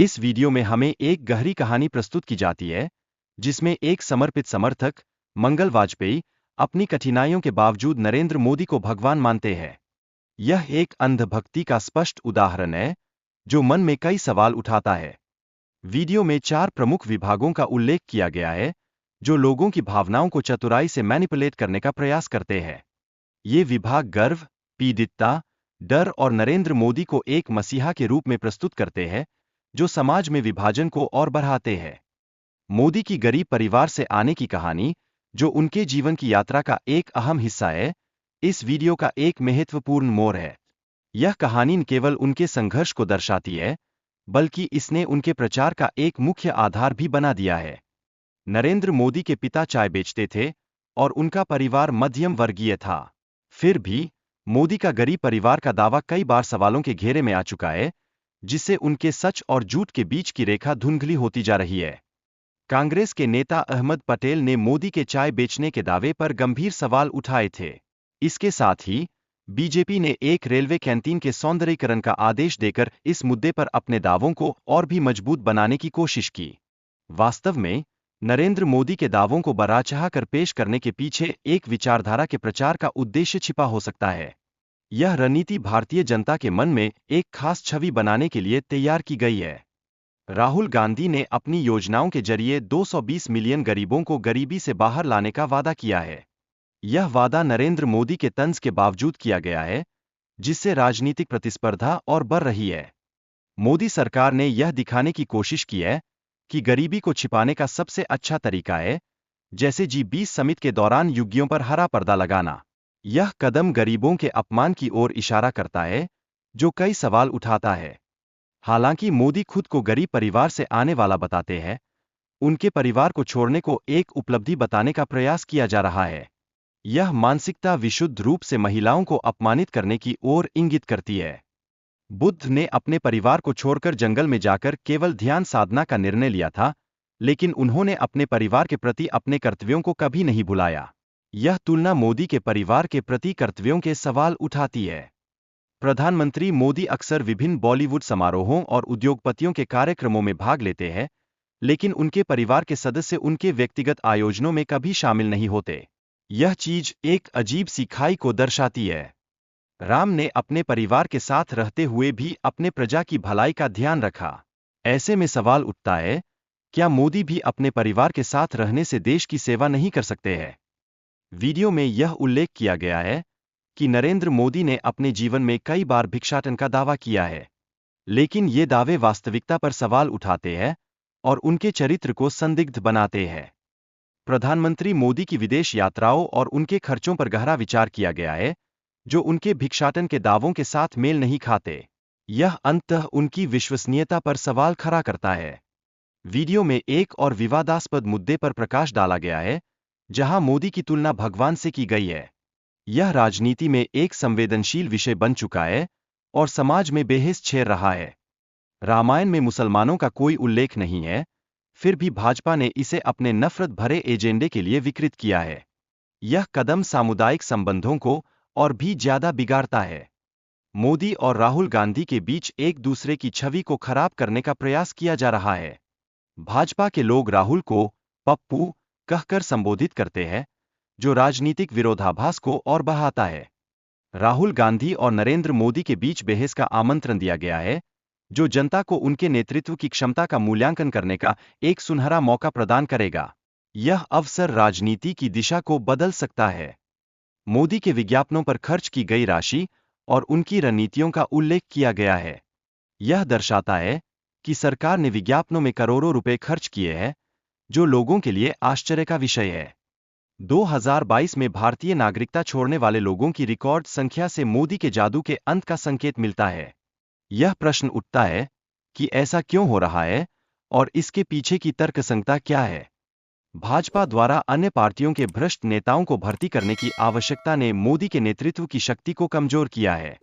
इस वीडियो में हमें एक गहरी कहानी प्रस्तुत की जाती है, जिसमें एक समर्पित समर्थक, मंगल वाजपेयी, अपनी कठिनाइयों के बावजूद नरेंद्र मोदी को भगवान मानते हैं। यह एक अंधभक्ति का स्पष्ट उदाहरण है, जो मन में कई सवाल उठाता है। वीडियो में 4 प्रमुख विभागों का उल्लेख किया गया है, जो लोगों की भावनाओं को चतुराई से मैनिपुलेट करने का प्रयास करते हैं। ये विभाग गर्व, पीड़ितता, डर और नरेंद्र मोदी को एक मसीहा के रूप में प्रस्तुत करते हैं, जो समाज में विभाजन को और बढ़ाते हैं। मोदी की गरीब परिवार से आने की कहानी, जो उनके जीवन की यात्रा का एक अहम हिस्सा है, इस वीडियो का एक महत्वपूर्ण मोड़ है। यह कहानी न केवल उनके संघर्ष को दर्शाती है, बल्कि इसने उनके प्रचार का एक मुख्य आधार भी बना दिया है। नरेंद्र मोदी के पिता चाय बेचते थे और उनका परिवार मध्यम वर्गीय था। फिर भी मोदी का गरीब परिवार का दावा कई बार सवालों के घेरे में आ चुका है, जिससे उनके सच और झूठ के बीच की रेखा धुंधली होती जा रही है। कांग्रेस के नेता अहमद पटेल ने मोदी के चाय बेचने के दावे पर गंभीर सवाल उठाए थे। इसके साथ ही बीजेपी ने एक रेलवे कैंटीन के सौंदर्यीकरण का आदेश देकर इस मुद्दे पर अपने दावों को और भी मजबूत बनाने की कोशिश की। वास्तव में नरेंद्र मोदी के दावों को बराचाह कर पेश करने के पीछे एक विचारधारा के प्रचार का उद्देश्य छिपा हो सकता है। यह रणनीति भारतीय जनता के मन में एक खास छवि बनाने के लिए तैयार की गई है। राहुल गांधी ने अपनी योजनाओं के जरिए 220 मिलियन गरीबों को गरीबी से बाहर लाने का वादा किया है। यह वादा नरेंद्र मोदी के तंज के बावजूद किया गया है, जिससे राजनीतिक प्रतिस्पर्धा और बढ़ रही है। मोदी सरकार ने यह दिखाने की कोशिश की है कि गरीबी को छिपाने का सबसे अच्छा तरीका है, जैसे G20 समिट के दौरान युग्गियों पर हरा पर्दा लगाना। यह कदम गरीबों के अपमान की ओर इशारा करता है, जो कई सवाल उठाता है। हालांकि मोदी खुद को गरीब परिवार से आने वाला बताते हैं, उनके परिवार को छोड़ने को एक उपलब्धि बताने का प्रयास किया जा रहा है। यह मानसिकता विशुद्ध रूप से महिलाओं को अपमानित करने की ओर इंगित करती है। बुद्ध ने अपने परिवार को छोड़कर जंगल में जाकर केवल ध्यान साधना का निर्णय लिया था, लेकिन उन्होंने अपने परिवार के प्रति अपने कर्तव्यों को कभी नहीं भुलाया। यह तुलना मोदी के परिवार के प्रति कर्तव्यों के सवाल उठाती है। प्रधानमंत्री मोदी अक्सर विभिन्न बॉलीवुड समारोहों और उद्योगपतियों के कार्यक्रमों में भाग लेते हैं, लेकिन उनके परिवार के सदस्य उनके व्यक्तिगत आयोजनों में कभी शामिल नहीं होते। यह चीज एक अजीब सी खाई को दर्शाती है। राम ने अपने परिवार के साथ रहते हुए भी अपने प्रजा की भलाई का ध्यान रखा। ऐसे में सवाल उठता है, क्या मोदी भी अपने परिवार के साथ रहने से देश की सेवा नहीं कर सकते हैं? वीडियो में यह उल्लेख किया गया है कि नरेंद्र मोदी ने अपने जीवन में कई बार भिक्षाटन का दावा किया है, लेकिन ये दावे वास्तविकता पर सवाल उठाते हैं और उनके चरित्र को संदिग्ध बनाते हैं। प्रधानमंत्री मोदी की विदेश यात्राओं और उनके खर्चों पर गहरा विचार किया गया है, जो उनके भिक्षाटन के दावों के साथ मेल नहीं खाते। यह अंततः उनकी विश्वसनीयता पर सवाल खड़ा करता है। वीडियो में एक और विवादास्पद मुद्दे पर प्रकाश डाला गया है, जहां मोदी की तुलना भगवान से की गई है। यह राजनीति में एक संवेदनशील विषय बन चुका है और समाज में बेहस छेड़ रहा है। रामायण में मुसलमानों का कोई उल्लेख नहीं है, फिर भी भाजपा ने इसे अपने नफरत भरे एजेंडे के लिए विकृत किया है। यह कदम सामुदायिक संबंधों को और भी ज्यादा बिगाड़ता है। मोदी और राहुल गांधी के बीच एक दूसरे की छवि को खराब करने का प्रयास किया जा रहा है। भाजपा के लोग राहुल को पप्पू कहकर संबोधित करते हैं, जो राजनीतिक विरोधाभास को और बढ़ाता है। राहुल गांधी और नरेंद्र मोदी के बीच बहस का आमंत्रण दिया गया है, जो जनता को उनके नेतृत्व की क्षमता का मूल्यांकन करने का एक सुनहरा मौका प्रदान करेगा। यह अवसर राजनीति की दिशा को बदल सकता है। मोदी के विज्ञापनों पर खर्च की गई राशि और उनकी रणनीतियों का उल्लेख किया गया है। यह दर्शाता है कि सरकार ने विज्ञापनों में करोड़ों रुपए खर्च किए हैं, जो लोगों के लिए आश्चर्य का विषय है। 2022 में भारतीय नागरिकता छोड़ने वाले लोगों की रिकॉर्ड संख्या से मोदी के जादू के अंत का संकेत मिलता है। यह प्रश्न उठता है कि ऐसा क्यों हो रहा है और इसके पीछे की तर्कसंगता क्या है। भाजपा द्वारा अन्य पार्टियों के भ्रष्ट नेताओं को भर्ती करने की आवश्यकता ने मोदी के नेतृत्व की शक्ति को कमजोर किया है।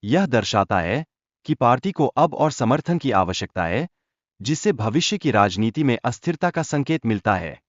यह दर्शाता है कि पार्टी को अब और समर्थन की आवश्यकता है, जिससे भविष्य की राजनीति में अस्थिरता का संकेत मिलता है।